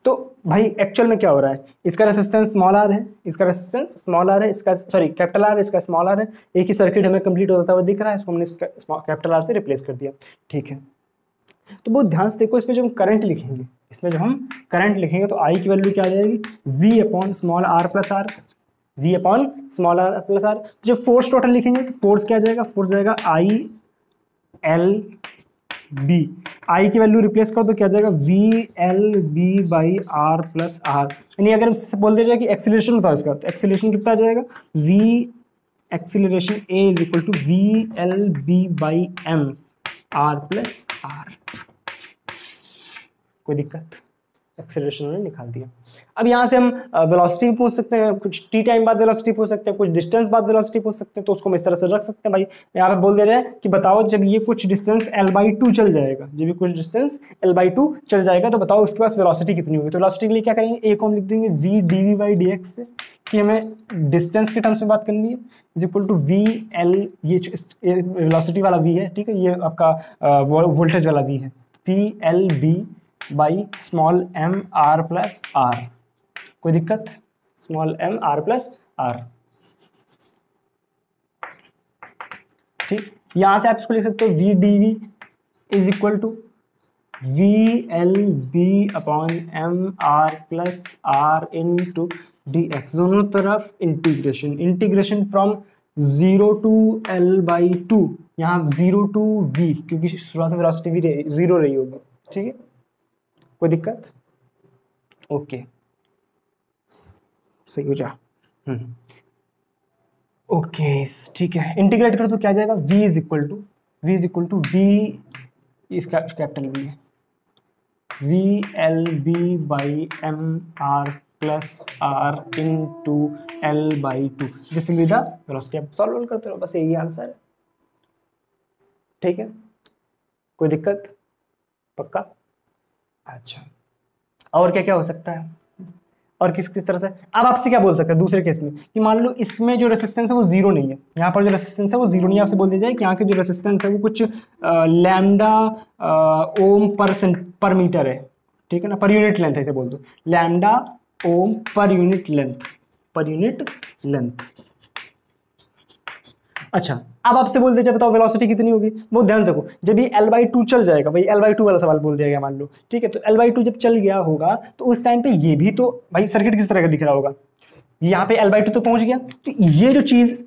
तो भाई एक्चुअल में क्या हो रहा है, इसका रेजिस्टेंस स्मॉल आर है, इसका रेजिस्टेंस स्मॉल आर है, इसका सॉरी कैपिटल आर, इसका स्मॉल आर है, एक ही सर्किट हमें कंप्लीट होता हुआ दिख रहा है, इसको हमने कैपिटल आर से रिप्लेस कर दिया, ठीक है। तो बहुत ध्यान से देखो, इसमें जब हम करंट लिखेंगे, तो आई की वैल्यू क्या आ जाएगी, V upon small R plus R, जब फोर्स टोटल लिखेंगे तो फोर्स क्या आ जाएगा, फोर्स जाएगा आई एल बी, आई की वैल्यू रिप्लेस करो तो क्या जाएगा, V L B by R plus R. यानी अगर बोल दिया जाए कि एक्सीलरेशन बताओ इसका, तो एक्सीलरेशन कितना आ जाएगा, V acceleration A is equal to V L B by M R plus R. कोई दिक्कत, एक्सेलरेशन उन्होंने निकाल दिया। अब यहाँ से हम वेलोसिटी भी पूछ सकते हैं, कुछ टी टाइम बाद वेलोसिटी पूछ सकते हैं, कुछ डिस्टेंस बाद वेलोसिटी पूछ सकते हैं, तो उसको हम इस तरह से रख सकते हैं। भाई यहाँ पे बोल दे रहे हैं कि बताओ जब ये कुछ डिस्टेंस l/2 चल जाएगा, तो बताओ उसके पास वेलोसिटी कितनी होगी। तो वेलोसिटी के लिए क्या करेंगे, एक हम लिख देंगे v dv/dx से, कि हमें डिस्टेंस के टर्म्स में बात करनी है, is equal to V L, ये वेलोसिटी वाला v है, ठीक है, ये आपका वोल्टेज वाला v है, V L B by small M R plus R. कोई दिक्कत, small M R plus R, ठीक। यहां से आप इसको लिख सकते हो V D V is equal to V L B upon M R plus R into D X, दोनों तरफ इंटीग्रेशन फ्रॉम 0 टू l/2, यहाँ 0 टू v, क्योंकि शुरुआत में वेलोसिटी भी जीरो रही होगी, ठीक है। कोई दिक्कत, ओके, सही हो जा, ओके, ठीक है। इंटीग्रेट करो तो क्या जाएगा, v is equal to v, इसका कैपिटल v है, V L B by M R plus R into l/2, this will be the velocity. आप सॉल्व करते रहो, बस यही आंसर है। ठीक है, कोई दिक्कत? पक्का? अच्छा, और क्या क्या हो सकता है, और किस किस तरह से? अब आपसे क्या बोल सकते हैं दूसरे केस में कि मान लो इसमें जो रेसिस्टेंस है वो जीरो नहीं है, यहाँ पर जो रेसिस्टेंस है वो जीरो नहीं है, आपसे बोल दिया जाए कि यहाँ के जो रेसिस्टेंस है वो कुछ लैम्डा ओम पर मीटर है, ठीक है ना, पर यूनिट लेंथ है, इसे बोल दो lambda ohm per unit length, per unit length. अच्छा, अब आपसे बोल दीजिए बताओ वेलोसिटी कितनी होगी, वो ध्यान देखो, जब ये L/2 चल जाएगा, भाई L/2 वाला सवाल बोल दिया गया मान लो, ठीक है, तो L/2 जब चल गया होगा तो उस टाइम पे ये भी तो भाई सर्किट किस तरह का दिख रहा होगा, यहाँ पे L/2 तो पहुंच गया, तो ये जो चीज,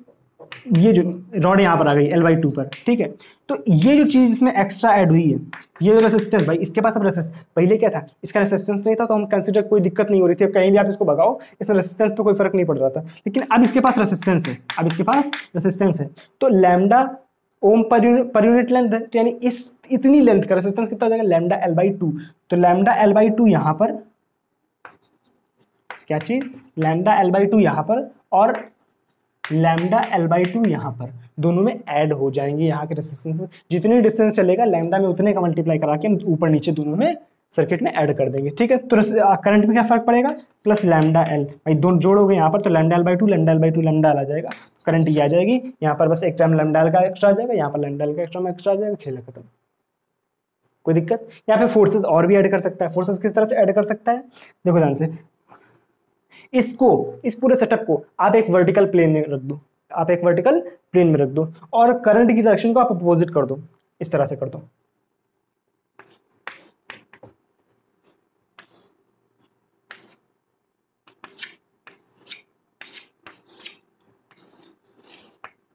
ये जो रॉड यहाँ पर आ गई L/2 पर, ठीक है, तो ये जो चीज इसमें एक्स्ट्रा ऐड हुई है, ये जो रेसिस्टेंस, भाई इसके पास अब रेसिस्टेंस, पहले क्या था, इसका रेसिस्टेंस नहीं था तो हम कंसिडर कोई दिक्कत नहीं हो रही थी, कहीं भी आप इसको भगाओ इसमें रेसिस्टेंस पे कोई फर्क नहीं पड़ रहा था, लेकिन अब इसके पास रेसिस्टेंस है, अब इसके पास रेसिस्टेंस है, तो lambda ohm per unit length है, तो यानी इस इतनी लेंथ का रेसिस्टेंस कितना हो जाएगा, लैम्डा L/2, तो लैम्डा L/2 यहाँ पर क्या चीज, लैम्डा L/2 यहाँ पर और लैम्डा L/2 यहाँ पर, दोनों में ऐड हो जाएंगे, यहाँ के रेसिस्टेंस जितनी डिस्टेंस चलेगा लैम्डा में उतने का मल्टीप्लाई करा के हम ऊपर नीचे दोनों में सर्किट में ऐड कर देंगे, ठीक है, तो करंट में क्या फर्क पड़ेगा, प्लस लैम्डा एल, भाई दोनों जोड़ोगे यहाँ पर तो lambda L/2 lambda L/2 lambda L आ जाएगा, करंट ये आ जाएगी, यहाँ पर बस एक टाइम लैम्डा एल का एक्स्ट्रा आ जाएगा, यहाँ पर लैम्डा एल का एक्स्ट्रा आ जाएगा, खेल खत्म, कोई दिक्कत? यहाँ पे फोर्सेस और भी ऐड कर सकता है, फोर्सेस किस तरह से ऐड कर सकता है, देखो ध्यान से, इसको, इस पूरे सेटअप को आप एक वर्टिकल प्लेन में रख दो, आप एक वर्टिकल प्लेन में रख दो और करंट की डायरेक्शन को आप अपोजिट कर दो, इस तरह से कर दो,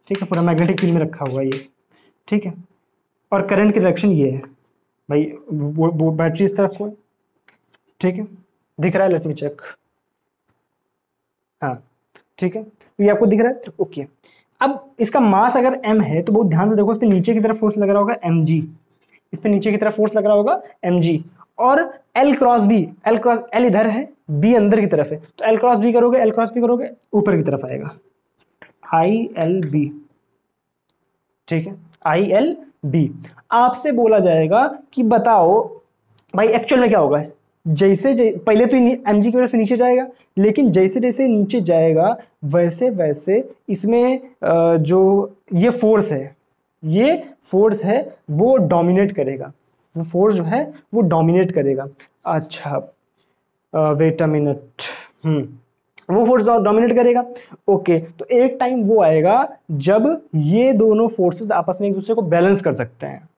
ठीक है, पूरा मैग्नेटिक फील्ड में रखा हुआ है ये, ठीक है, और करंट की डायरेक्शन ये है, भाई वो बैटरी इस तरफ को, ठीक है, दिख रहा है, लेट मी चेक, हाँ ठीक है, तो ये आपको दिख रहा है, ओके। अब इसका मास अगर m है तो बहुत ध्यान से देखो, इस पे नीचे की तरफ फोर्स लग रहा होगा mg, इस पे नीचे की तरफ फोर्स लग रहा होगा mg, और l क्रॉस b, l इधर है, b अंदर की तरफ है, तो l क्रॉस b करोगे ऊपर की तरफ आएगा, ILB, ठीक है, ILB। आपसे बोला जाएगा कि बताओ भाई एक्चुअल में क्या होगा, जैसे पहले तो mg की वजह से नीचे जाएगा, लेकिन जैसे जैसे नीचे जाएगा वैसे वैसे इसमें जो ये फोर्स है वो डोमिनेट करेगा, वो फोर्स जो है वो डोमिनेट करेगा। अच्छा वेट अ मिनट, वो फोर्स डोमिनेट करेगा, ओके, तो एक टाइम वो आएगा जब ये दोनों फोर्सेस आपस में एक दूसरे को बैलेंस कर सकते हैं।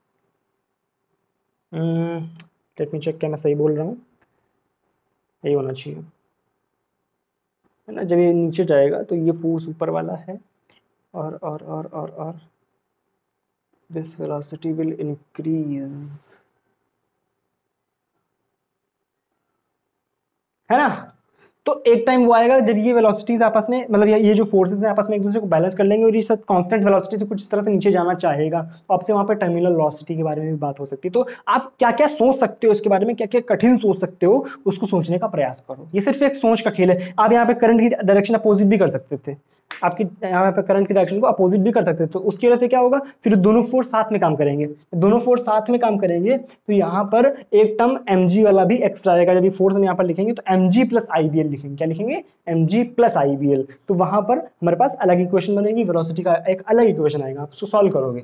लेट मी चेक, क्या मैं सही बोल रहा हूँ, यही होना चाहिए है ना, जब ये नीचे जाएगा तो ये फोर्स ऊपर वाला है और दिस वेलोसिटी विल इंक्रीज, है ना, तो एक टाइम वो आएगा जब ये वेलोसिटीज आपस में, मतलब ये जो फोर्सेस हैं आपस में एक दूसरे को बैलेंस कर लेंगे और ये सब कांस्टेंट वेलोसिटी से कुछ इस तरह से नीचे जाना चाहेगा, तो आपसे वहां पर टर्मिनल वेलोसिटी के बारे में भी बात हो सकती है। तो आप क्या क्या सोच सकते हो इसके बारे में, क्या क्या कठिन सोच सकते हो, उसको सोचने का प्रयास करो, ये सिर्फ एक सोच का खेल है। आप यहाँ पे करंट की डायरेक्शन अपोजिट भी कर सकते थे, आपकी यहाँ पे करंट की डायरेक्शन को अपोजिट भी कर सकते थे, तो उसकी वजह से क्या होगा, फिर दोनों फोर्स साथ में काम करेंगे, तो यहाँ पर एक टर्म mg वाला भी एक्स्ट्रा आएगा, जब ये फोर्स हम यहाँ पर लिखेंगे तो mg प्लस IBL लिखेंगे, क्या लिखेंगे, mg प्लस IBL, तो वहां पर हमारे पास अलग इक्वेशन बनेगी, वेलोसिटी का एक अलग इक्वेशन आएगा, आप उसको सॉल्व करोगे,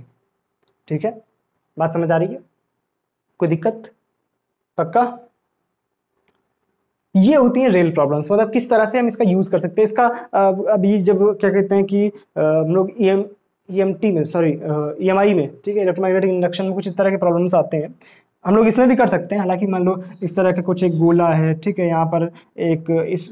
ठीक है, बात समझ आ रही है, कोई दिक्कत? पक्का? ये होती है रियल प्रॉब्लम्स, मतलब किस तरह से हम इसका यूज कर सकते हैं, इसका अभी जब क्या कहते हैं कि हम लोग EMT में, सॉरी EMI में, ठीक है, इलेक्ट्रोमैग्नेटिक इंडक्शन में कुछ इस तरह के प्रॉब्लम्स आते हैं, हम लोग इसमें भी कर सकते हैं, हालांकि मान लो इस तरह का कुछ एक गोला है, ठीक है, यहाँ पर एक इस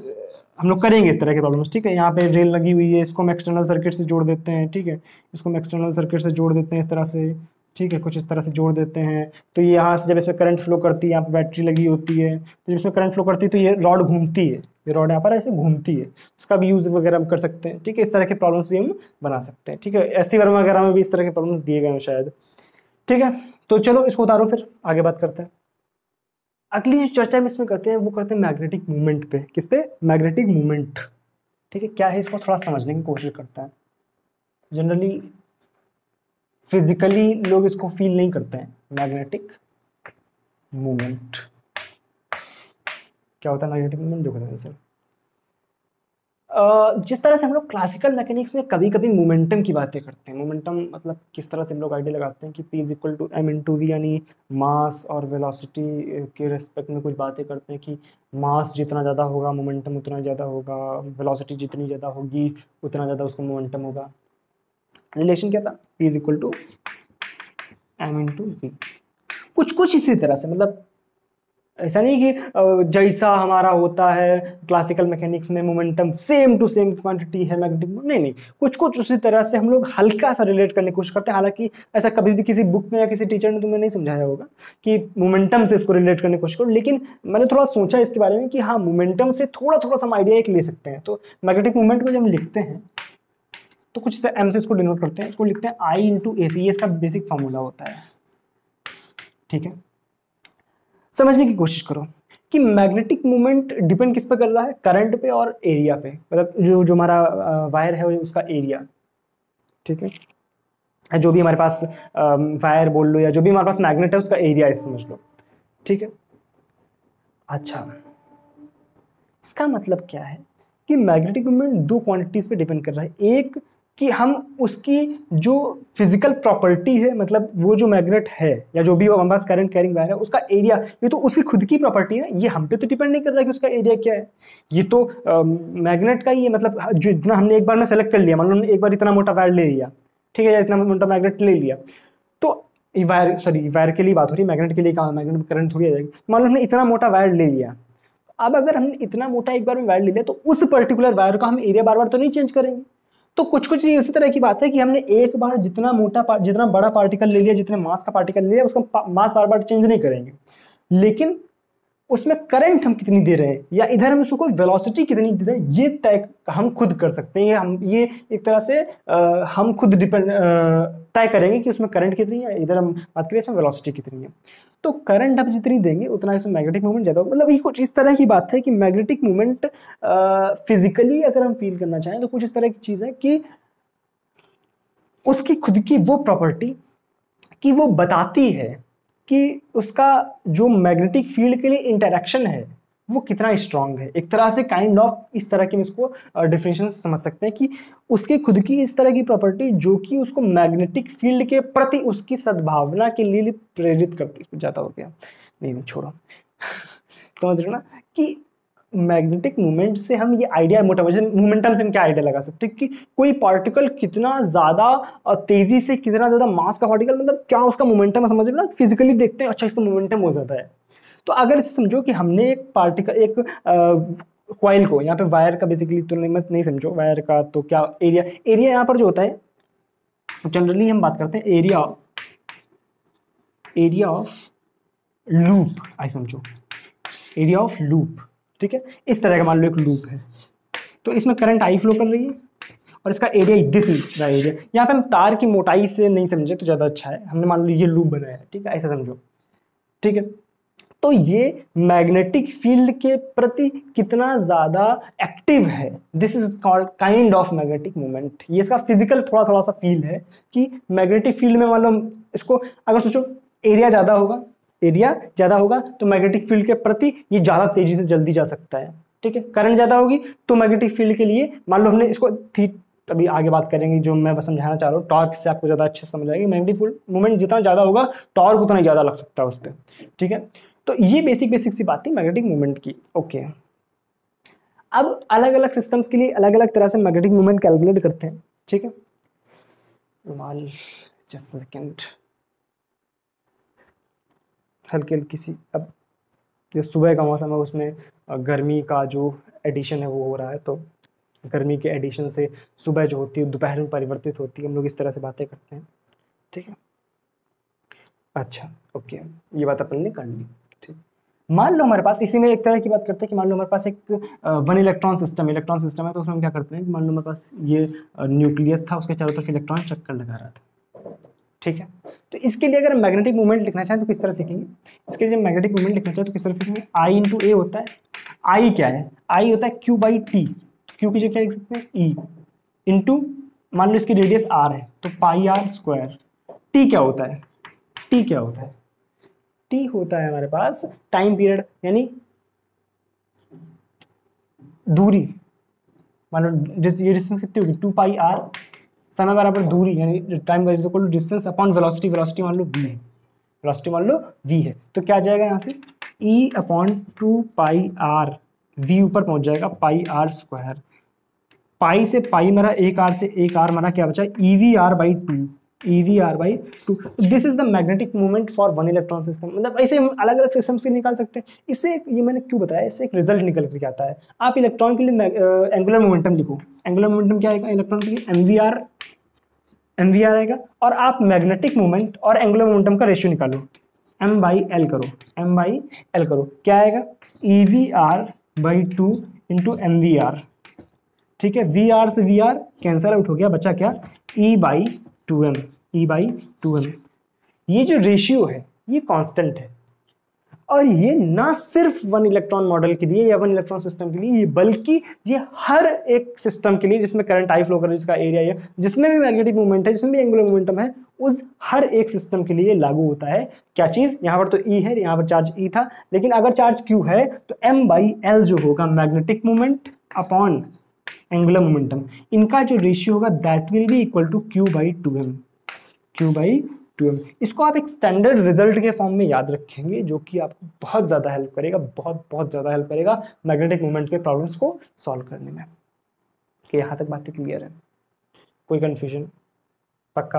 हम लोग करेंगे इस तरह के प्रॉब्लम्स, ठीक है, यहाँ पे रेल लगी हुई है, इसको हम एक्सटर्नल सर्किट से जोड़ देते हैं, ठीक है, इसको हम एक्सटर्नल सर्किट से जोड़ देते हैं इस तरह से, ठीक है, कुछ इस तरह से जोड़ देते हैं, तो ये यहाँ से जब इसमें करंट फ्लो करती है, यहाँ पे बैटरी लगी होती है, तो जब इसमें करंट फ्लो करती है तो ये रॉड घूमती है, ये रॉड यहाँ पर ऐसे घूमती है, उसका भी यूज वगैरह हम कर सकते हैं, ठीक है, इस तरह के प्रॉब्लम्स भी हम बना सकते हैं, ठीक है, ऐसी वर्मा वगैरह में भी इस तरह के प्रॉब्लम्स दिए गए हैं शायद, ठीक है, तो चलो इसको उतारो, फिर आगे बात करते हैं। अगली जो चर्चा हम इसमें करते हैं वो करते हैं मैग्नेटिक मूवमेंट पे, किस पे, मैग्नेटिक मूवमेंट, ठीक है, क्या है इसको थोड़ा समझने की कोशिश करता है। जनरली फिजिकली लोग इसको फील नहीं करते हैं। मैग्नेटिक मोमेंट क्या होता है? मैग्नेटिक मोमेंट देखो जैसे जिस तरह से हम लोग क्लासिकल मैकेनिक्स में कभी कभी मोमेंटम की बातें करते हैं। मोमेंटम मतलब किस तरह से हम लोग आइडिया लगाते हैं कि P is equal to M into V, यानी मास और वेलोसिटी के रिस्पेक्ट में कुछ बातें करते हैं कि मास जितना ज़्यादा होगा मोमेंटम उतना ज़्यादा होगा, वेलोसिटी जितनी ज़्यादा होगी उतना ज़्यादा उसका मोमेंटम होगा। रिलेशन क्या था? P is equal to M into V. कुछ कुछ इसी तरह से, मतलब ऐसा नहीं कि जैसा हमारा होता है क्लासिकल मैकेनिक्स में momentum same to same quantity है मैग्नेटिक, नहीं नहीं, कुछ कुछ उसी तरह से हम लोग हल्का सा रिलेट करने की कोशिश करते हैं। हालांकि ऐसा कभी भी किसी बुक में या किसी टीचर ने तुम्हें नहीं समझाया होगा कि मोमेंटम से इसको रिलेट करने की कोशिश करो, लेकिन मैंने थोड़ा सोचा इसके बारे में कि हाँ, मोमेंटम से थोड़ा थोड़ा सा हम आइडिया एक ले सकते हैं। तो मैग्नेटिक मूवमेंट को जब हम लिखते हैं तो कुछ एम से इसको डिनोट करते हैं, इसको लिखते हैं आई इंटू ए सी, ये इसका बेसिक फॉर्मूला होता है। ठीक है, समझने की कोशिश करो कि मैग्नेटिक मूवमेंट डिपेंड किस पे कर रहा है? करंट पे और एरिया पे, मतलब जो जो हमारा वायर है उसका एरिया। ठीक है, जो भी हमारे पास वायर बोल लो या जो भी हमारे पास मैग्नेट है उसका एरिया है, समझ लो। ठीक है, अच्छा, इसका मतलब क्या है कि मैग्नेटिक मूवमेंट दो क्वांटिटीज पे डिपेंड कर रहा है। एक कि हम उसकी जो फिजिकल प्रॉपर्टी है, मतलब वो जो मैग्नेट है या जो भी हमारे पास करंट कैरिंग वायर है उसका एरिया, ये तो उसकी खुद की प्रॉपर्टी है, ये हम पे तो डिपेंड नहीं कर रहा है कि उसका एरिया क्या है। ये तो मैग्नेट का ही है, मतलब जो इतना हमने एक बार में सेलेक्ट कर लिया, मान लो हमने एक बार इतना मोटा वायर ले लिया, ठीक है, या इतना मोटा मैग्नेट ले लिया, तो वायर, सॉरी वायर के लिए बात हो रही है, मैग्नेट के लिए कहा, मैग्नेट में करंट थोड़ी आ जाएगी। मान लो हमने इतना मोटा वायर ले लिया, अब अगर हमने इतना मोटा एक बार में वायर ले लिया तो उस पर्टिकुलर वायर का हम एरिया बार बार तो नहीं चेंज करेंगे। तो कुछ कुछ इसी तरह की बात है कि हमने एक बार जितना जितना बड़ा पार्टिकल ले लिया, जितने मास का पार्टिकल ले लिया, उसका मास बार बार चेंज नहीं करेंगे, लेकिन उसमें करंट हम कितनी दे रहे हैं या इधर हम उसको वेलोसिटी कितनी दे रहे हैं ये तय हम खुद कर सकते हैं। ये एक तरह से हम खुद डिपेंड तय करेंगे कि उसमें करंट कितनी है, इधर हम बात करें इसमें वेलोसिटी कितनी है। तो करंट आप जितनी देंगे उतना इसमें मैग्नेटिक मूवमेंट ज़्यादा होगा। मतलब ये कुछ इस तरह की बात है कि मैग्नेटिक मूवमेंट फिजिकली अगर हम फील करना चाहें तो कुछ इस तरह की चीज़ है कि उसकी खुद की वो प्रॉपर्टी कि वो बताती है कि उसका जो मैग्नेटिक फील्ड के लिए इंटरेक्शन है वो कितना स्ट्रांग है। एक तरह से काइंड ऑफ इस तरह की इसको डिफिनेशन से समझ सकते हैं कि उसकी खुद की इस तरह की प्रॉपर्टी जो कि उसको मैग्नेटिक फील्ड के प्रति उसकी सद्भावना के लिए प्रेरित करती। ज़्यादा हो गया, नहीं छोड़ो समझ रहे हो ना कि मैग्नेटिक मूवमेंट से हम ये आइडिया मोमेंटम से हम क्या आइडिया लगा सकते हैं कि कोई पार्टिकल कितना ज़्यादा तेजी से, कितना ज़्यादा मास का पार्टिकल, मतलब क्या उसका मोमेंटम है, समझ रहे हो ना, फिजिकली देखते हैं अच्छा इसका मोमेंटम हो जाता है। तो अगर इसे समझो कि हमने एक पार्टिकल, एक कॉइल को, यहाँ पे वायर का बेसिकली तो नहीं समझो वायर का, तो क्या एरिया यहाँ पर जो होता है जनरली हम बात करते हैं एरिया ऑफ लूप, आई समझो एरिया ऑफ लूप। ठीक है, इस तरह का मान लो एक लूप है, तो इसमें करंट आई फ्लो कर रही है और इसका area, this is the area. यहाँ पे हम तार की मोटाई से नहीं समझे तो ज़्यादा अच्छा है, हमने मान लो ये लूप बनाया है, ठीक है, ऐसा समझो। ठीक है, तो ये मैग्नेटिक फील्ड के प्रति कितना ज़्यादा एक्टिव है, this is called kind of magnetic movement. ये इसका फिजिकल थोड़ा थोड़ा सा फील है कि मैग्नेटिक फील्ड में मान लो इसको अगर सोचो एरिया ज़्यादा होगा तो मैग्नेटिक फील्ड के प्रति ये ज़्यादा तेजी से जल्दी जा सकता है। ठीक है, करंट ज़्यादा होगी तो मैग्नेटिक फील्ड के लिए मान लो हमने इसको अभी आगे बात करेंगे, जो मैं समझाना चाह रहा हूँ टॉर्क से आपको ज़्यादा अच्छे से समझ आएगी। मैग्नेटिक फील्ड मूवमेंट जितना ज़्यादा होगा टॉर्क उतना ही ज़्यादा लग सकता है उस पर। ठीक है, तो ये बेसिक सी बात थी मैग्नेटिक मूवमेंट की। ओके, अब अलग अलग सिस्टम्स के लिए अलग अलग तरह से मैग्नेटिक मूवमेंट कैलकुलेट करते हैं। ठीक है, जस्ट सेकेंड, हल्की सी, अब जो सुबह का मौसम है उसमें गर्मी का जो एडिशन है वो हो रहा है, तो गर्मी के एडिशन से सुबह जो होती है दोपहर में परिवर्तित होती है, हम लोग इस तरह से बातें करते हैं। ठीक है, अच्छा ओके, ये बात अपन ने कर ली। ठीक, मान लो हमारे पास, इसी में एक तरह की बात करते हैं कि मान लो हमारे पास एक वन इलेक्ट्रॉन सिस्टम है, तो उसमें हम क्या करते हैं कि मान लो हमारे पास ये न्यूक्लियस था, उसके चारों तरफ इलेक्ट्रॉन चक्कर लगा रहा था। ठीक है, तो इसके लिए अगर मैग्नेटिक मूवमेंट लिखना चाहें तो किस तरह सीखेंगे? इसके लिए मैग्नेटिक मूवमेंट लिखना चाहें तो किस तरह सीखेंगे? आई इंटू ए होता है, आई क्या है? आई होता है क्यू बाई टी, क्यू की जगह क्या लिख सकते हैं? ई इंटू, मान लो इसकी रेडियस आर है तो पाई आर स्क्वायर, टी क्या होता है? टी क्या होता है? टी होता है हमारे पास टाइम पीरियड, यानी दूरी। मान लो ये डिस्टेंस कितनी होगी, 2πr, समय बराबर दूरी, यानी time is equal to distance upon velocity. Velocity मान लो v है, वेलोसिटी मान लो v है, तो क्या आ जाएगा यहाँ से e अपॉन 2πr, v ऊपर पहुंच जाएगा पाई आर स्क्वायर, पाई से पाई मरा, एक आर से एक आर मरा, क्या बचा EVR/2, EVR/2। This is the magnetic moment for one electron system. मतलब ऐसे हम अलग अलग सिस्टम से निकाल सकते हैं। इससे ये मैंने क्यों बताया, इससे एक रिजल्ट निकल के आता है। आप इलेक्ट्रॉन के लिए एंगुलर मोमेंटम लिखो, एंगुलर मोमेंटम क्या आएगा इलेक्ट्रॉन के लिए, MVR आएगा, और आप मैग्नेटिक मोमेंट और एंगुलर मोमेंटम का रेशियो निकालो, M/L करो, M/L करो, क्या आएगा EVR/2 इंटू MVR। ठीक है, VR से VR कैंसल आउट हो गया, बचा क्या E/2m, E/2m। ये जो रेशियो है ये कांस्टेंट है, और ये ना सिर्फ वन इलेक्ट्रॉन मॉडल के लिए या वन इलेक्ट्रॉन सिस्टम के लिए, बल्कि ये हर एक सिस्टम के लिए जिसमें करंट आई फ्लो कर रहा है, जिसका एरिया है, जिसमें भी मैग्नेटिक मोमेंट है, जिसमें भी एंगुलर मोमेंटम है, उस हर एक सिस्टम के लिए लागू होता है। क्या चीज, यहां पर तो E है, यहां पर चार्ज E था, लेकिन अगर चार्ज Q है तो M/L जो होगा magnetic moment upon angular momentum, इनका जो रेशियो होगा that will be equal to Q/2m, Q/2m। इसको आप एक स्टैंडर्ड रिजल्ट के फॉर्म में याद रखेंगे, जो कि आपको बहुत ज़्यादा हेल्प करेगा, बहुत ज़्यादा हेल्प करेगा मैग्नेटिक मोमेंट के प्रॉब्लम्स को सॉल्व करने में। कि यहाँ तक बातें क्लियर है, कोई कंफ्यूजन? पक्का?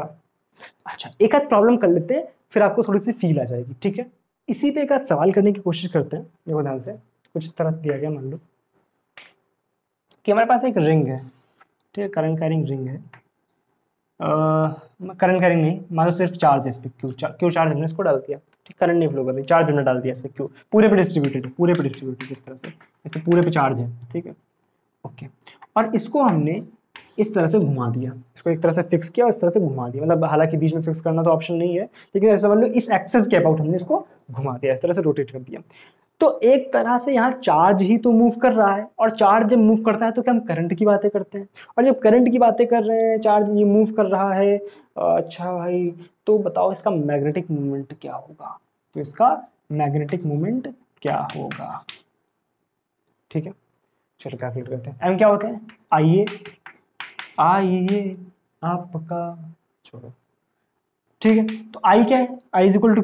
अच्छा, एक आध प्रॉब्लम कर लेते हैं, फिर आपको थोड़ी सी फील आ जाएगी। ठीक है, इसी पे एक आध सवाल करने की कोशिश करते हैं। देखो ध्यान से, कुछ इस तरह से दिया गया, मान लो कि हमारे पास एक रिंग है, ठीक है, करंट कैरिंग रिंग है, करंट कैरिंग नहीं, मान लो सिर्फ चार्ज है इस पर, क्यू चार्ज हमने इसको डाल दिया, ठीक, करंट नहीं फ्लो कर रही, चार्ज हमने डाल दिया इस पर, क्यू पूरे पे डिस्ट्रीब्यूटेड है, पूरे पे डिस्ट्रीब्यूटेड इस तरह से, इस पर पूरे पे चार्ज है, ठीक है, ओके। और इसको हमने इस तरह से घुमा दिया, इसको एक तरह से फिक्स किया और इस तरह से घुमा दिया, मतलब हालांकि बीच में फिक्स करना तो ऑप्शन नहीं है, लेकिन ऐसा मान लो इस एक्सेस के अबाउट हमने इसको घुमा दिया, इस तरह से रोटेट कर दिया। तो एक तरह से यहाँ चार्ज ही तो मूव कर रहा है, और चार्ज जब मूव करता है तो क्या हम करंट की बातें करते हैं, और जब करंट की बातें कर रहे हैं, चार्ज ये मूव कर रहा है, अच्छा भाई तो बताओ इसका मैग्नेटिक मोमेंट क्या होगा, तो इसका मैग्नेटिक मोमेंट क्या होगा, ठीक है, चलो कैलकुलेट करते हैं। एम क्या होता है, आइए आपका छोड़ो, ठीक है, तो आई क्या है, I is equal to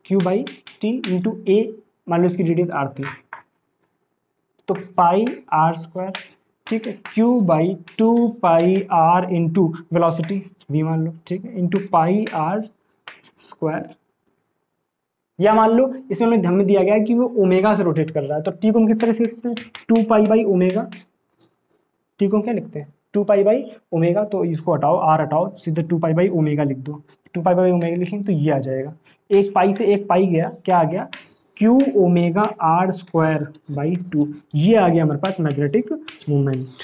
Q/T into A, मान लो इसकी रेडियस r थी, तो पाई आर स्क्वायर, ठीक है, Q/2πr इंटू वेलोसिटी v मान लो, ठीक है, इंटू पाई आर स्क्वायर, या मान लो इसमें हमें दिया गया है कि वो ओमेगा से रोटेट कर रहा है, तो टी को हम किस तरह से लिखते हैं, 2π/ओमेगा, टी को क्या लिखते हैं 2π/ओमेगा, तो इसको हटाओ, आर हटाओ, सीधे 2π/ओमेगा लिख दो, 2π/ओमेगा लिखेंगे तो ये आ जाएगा, एक पाई से एक पाई गया, क्या आ गया Q⍵r²/2, ये आ गया हमारे पास मैग्नेटिक मोमेंट।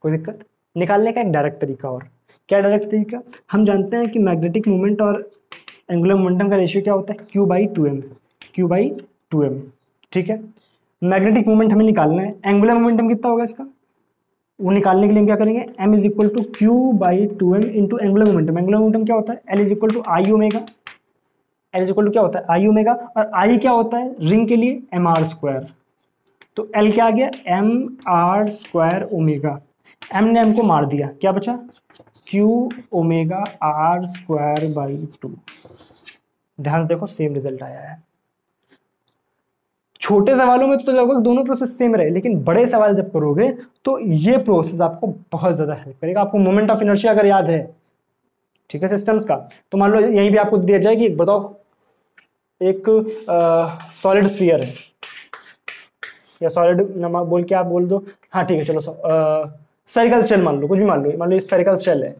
कोई दिक्कत? निकालने का एक डायरेक्ट तरीका, और क्या डायरेक्ट तरीका, हम जानते हैं कि मैग्नेटिक मोमेंट और एंगुलर मोमेंटम का रेशियो क्या होता है, Q/2m, ठीक है। मैग्नेटिक मोमेंट हमें निकालना है, एंगुलर मोमेंटम कितना होगा इसका, वो निकालने के लिए हम क्या करेंगे, m is equal to Q/2m into angular momentum. Angular momentum क्या होता है, L is equal to I omega, L is equal to क्या होता है I ओमेगा, और I क्या होता है रिंग के लिए mr², तो L क्या आ गया mr² ओमेगा, m ने m को मार दिया, क्या बचा Q⍵r²/2। ध्यान से देखो सेम रिजल्ट आया है। छोटे सवालों में तो लगभग दोनों प्रोसेस सेम रहे, लेकिन बड़े सवाल जब करोगे तो ये प्रोसेस आपको बहुत ज्यादा हेल्प करेगा। आपको मोमेंट ऑफ इनर्शिया अगर याद है, ठीक है, सिस्टम्स का, तो मान लो यहीं भी आपको दिया जाए कि बताओ एक सॉलिड स्फीयर है, या सॉलिड बोल के आप बोल दो, हाँ ठीक है चलो, स्फेरिकल शेल मान लो, कुछ भी मान लो स्फेरिकल शेल है,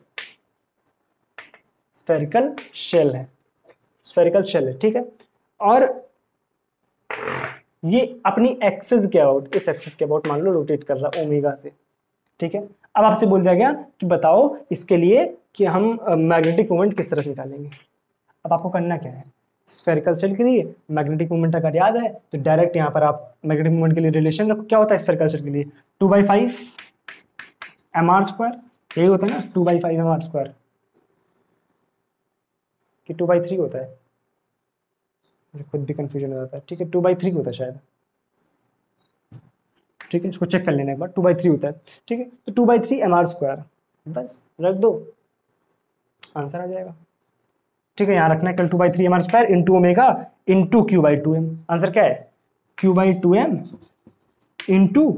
स्फेरिकल शेल है, ठीक है, और ये अपनी एक्सिस के अबाउट, इस एक्सिस के अबाउट मान लो रोटेट कर रहा है ओमेगा से, ठीक है। अब आपसे बोल दिया गया कि बताओ इसके लिए कि हम मैग्नेटिक मोमेंट किस तरह से निकालेंगे। अब आपको करना क्या है, स्फेरिकल शेल के लिए मैग्नेटिक मोमेंट अगर याद है तो डायरेक्ट यहाँ पर आप मैग्नेटिक मोमेंट के लिए रिलेशन रखो, क्या होता है स्फेरिकल शेल के लिए 2/5 mr², यही होता है ना 2/5 mr², कि 2/3 होता है, मुझे खुद भी कंफ्यूजन हो जाता है। ठीक है 2/3 होता है शायद। ठीक है इसको चेक कर लेना एक बार, 2/3 होता है। ठीक है तो 2/3 mr², बस रख दो, आंसर आ जाएगा। ठीक है यहाँ रखना है कल 2/3 mr² into omega into Q/2m। Answer क्या है Q/2m into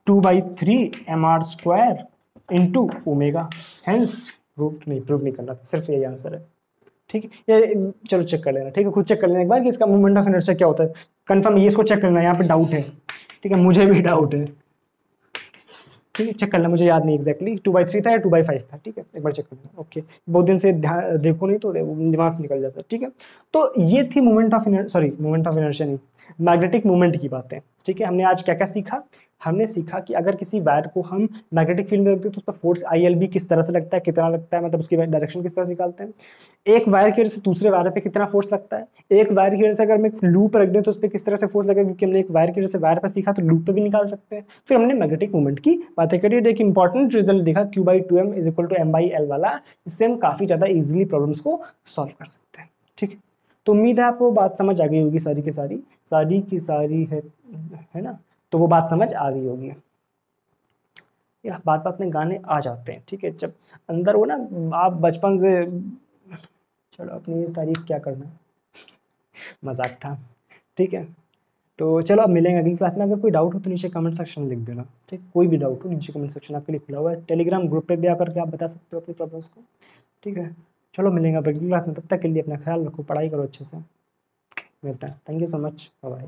2/3 mr² into omega. Hence prove नहीं करना, सिर्फ यही आंसर है। ठीक है ये चलो चेक कर लेना। ठीक है खुद चेक कर लेना एक बार कि इसका मोमेंट ऑफ इनर्शिया क्या होता है, कंफर्म ये इसको चेक करना, यहाँ पे डाउट है। ठीक है मुझे भी डाउट है। ठीक है चेक करना, मुझे याद नहीं एग्जैक्टली 2/3 था या 2/5 था। ठीक है एक बार चेक करना। ओके बहुत दिन से ध्यान देखो नहीं तो दिमाग से निकल जाता है। ठीक है तो ये थी moment of moment of inertia नहीं, मैग्नेटिक मोमेंट की बातें। ठीक है हमने आज क्या क्या सीखा, हमने सीखा कि अगर किसी वायर को हम मैग्नेटिक फील्ड में रखते हैं तो उस पर फोर्स ILB किस तरह से लगता है, कितना लगता है, मतलब उसकी डायरेक्शन किस तरह से निकालते हैं। एक वायर की वजह से दूसरे वायर पे कितना फोर्स लगता है, एक वायर की वजह से अगर हम एक लूप रख दें तो उस पर किस तरह से फोर्स लगेगा, क्योंकि हमने एक वायर की वजह से वायर पर सीखा तो लूप पे भी निकाल सकते हैं। फिर हमने मैग्नेटिक मूवमेंट की बातें करी, एक इंपॉर्टेंट रिजल्ट देखा Q/2m is equal to M/L वाला। इससे हम काफी ज्यादा इजिली प्रॉब्लम्स को सॉल्व कर सकते हैं। ठीक है तो उम्मीद है आपको बात समझ आ गई होगी, सारी की सारी है ना, तो वो बात समझ आ गई होगी। या बात बात में गाने आ जाते हैं। ठीक है जब अंदर हो ना, आप बचपन से, चलो अपनी तारीफ क्या करना है, मजाक था। ठीक है तो चलो अब मिलेंगे अगली क्लास में। अगर कोई डाउट हो तो नीचे कमेंट सेक्शन में लिख देना। ठीक कोई भी डाउट हो नीचे कमेंट सेक्शन आपके लिए खुला हुआ है, टेलीग्राम ग्रुप पे भी आकर के आप बता सकते हो अपनी प्रॉब्लम्स को। ठीक है चलो मिलेंगे अब अगली क्लास में, तब तक के लिए अपना ख्याल रखो, पढ़ाई करो अच्छे से। मिलता है, thank you so much, bye.